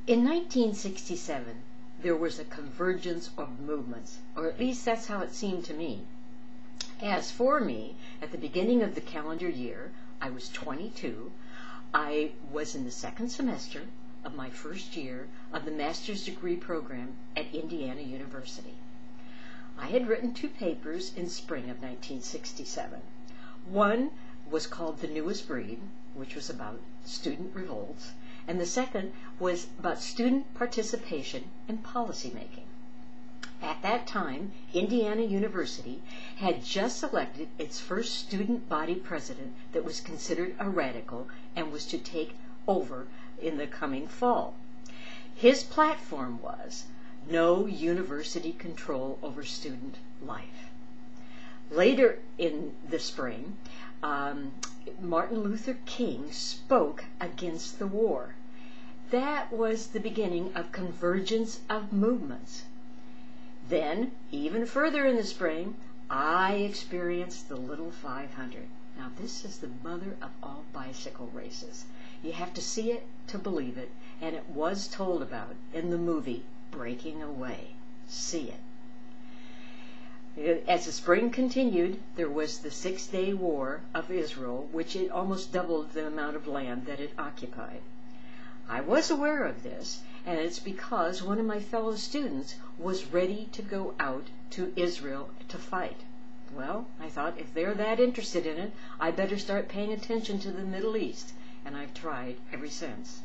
In 1967, there was a convergence of movements, or at least that's how it seemed to me. As for me, at the beginning of the calendar year, I was 22. I was in the second semester of my first year of the master's degree program at Indiana University. I had written 2 papers in spring of 1967. One was called The Newest Breed, which was about student revolts, and the second was about student participation in policymaking. At that time, Indiana University had just elected its first student body president that was considered a radical and was to take over in the coming fall. His platform was no university control over student life. Later in the spring, Martin Luther King spoke against the war. That was the beginning of Convergence of Movements. Then, even further in the spring, I experienced the Little 500. Now, this is the mother of all bicycle races. You have to see it to believe it, and it was told about in the movie Breaking Away. See it. As the spring continued, there was the 6-day war of Israel, which it almost doubled the amount of land that it occupied. I was aware of this, and it's because one of my fellow students was ready to go out to Israel to fight. Well, I thought if they're that interested in it, I better start paying attention to the Middle East, and I've tried ever since.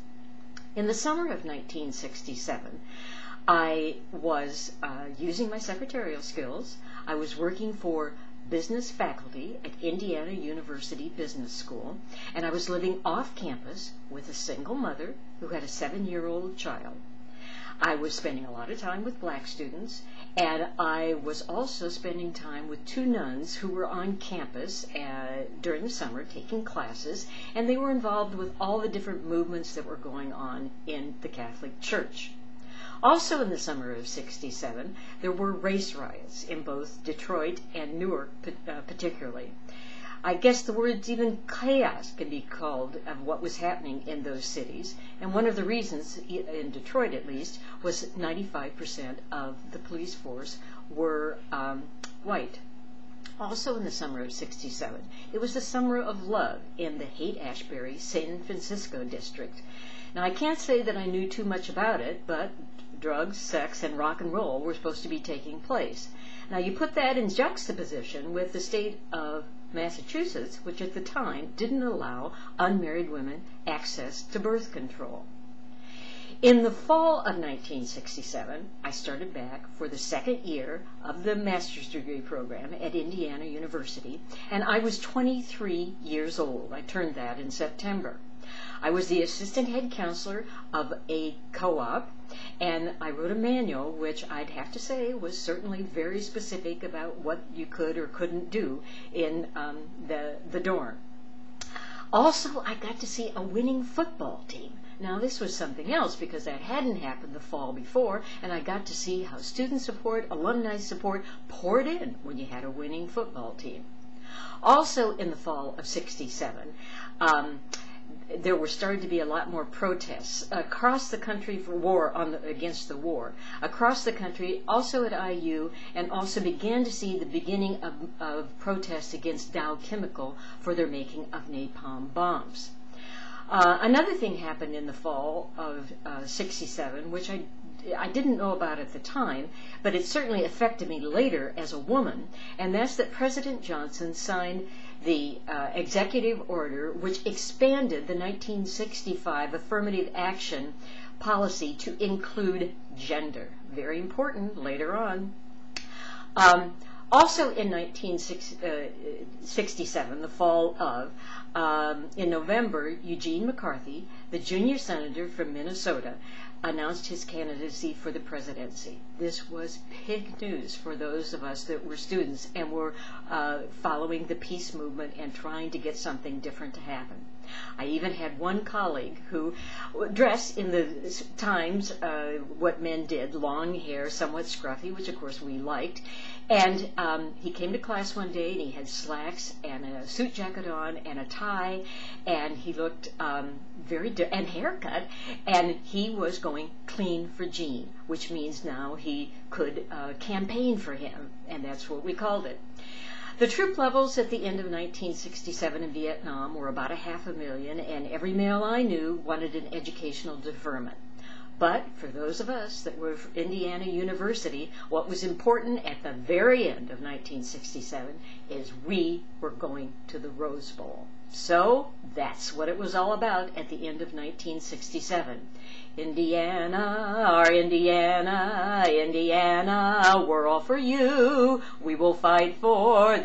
In the summer of 1967, I was using my secretarial skills. I was working for business faculty at Indiana University Business School, and I was living off campus with a single mother who had a 7-year-old child. I was spending a lot of time with black students, and I was also spending time with 2 nuns who were on campus during the summer taking classes, and they were involved with all the different movements that were going on in the Catholic Church. Also in the summer of '67, there were race riots in both Detroit and Newark particularly. I guess the words even chaos can be called of what was happening in those cities, and one of the reasons, in Detroit at least, was 95% of the police force were white. Also in the summer of '67, it was the summer of love in the Haight-Ashbury, San Francisco district. Now, I can't say that I knew too much about it, but drugs, sex, and rock and roll were supposed to be taking place. Now, you put that in juxtaposition with the state of Massachusetts, which at the time didn't allow unmarried women access to birth control. In the fall of 1967, I started back for the 2nd year of the master's degree program at Indiana University, and I was 23 years old. I turned that in September. I was the assistant head counselor of a co-op, and I wrote a manual which I'd have to say was certainly very specific about what you could or couldn't do in the dorm. Also, I got to see a winning football team. Now, this was something else because that hadn't happened the fall before, and I got to see how student support, alumni support poured in when you had a winning football team. Also, in the fall of '67, there were starting to be a lot more protests across the country for against the war. Across the country, also at IU, and also began to see the beginning of protests against Dow Chemical for their making of napalm bombs. Another thing happened in the fall of '67, which I didn't know about at the time, but it certainly affected me later as a woman, and that's that President Johnson signed the executive order which expanded the 1965 affirmative action policy to include gender. Very important later on. Also in 1967, the fall of, in November, Eugene McCarthy, the junior senator from Minnesota, announced his candidacy for the presidency. This was big news for those of us that were students and were following the peace movement and trying to get something different to happen. I even had one colleague who dressed in the times what men did, long hair, somewhat scruffy, which of course we liked. And he came to class one day and he had slacks and a suit jacket on and a tie, and he looked and haircut, and he was going clean for Gene, which means now he could campaign for him, and that's what we called it. The troop levels at the end of 1967 in Vietnam were about 500,000, and every male I knew wanted an educational deferment. But for those of us that were at Indiana University, what was important at the very end of 1967 is we were going to the Rose Bowl. So that's what it was all about at the end of 1967. Indiana, our Indiana, Indiana, we're all for you. We will fight for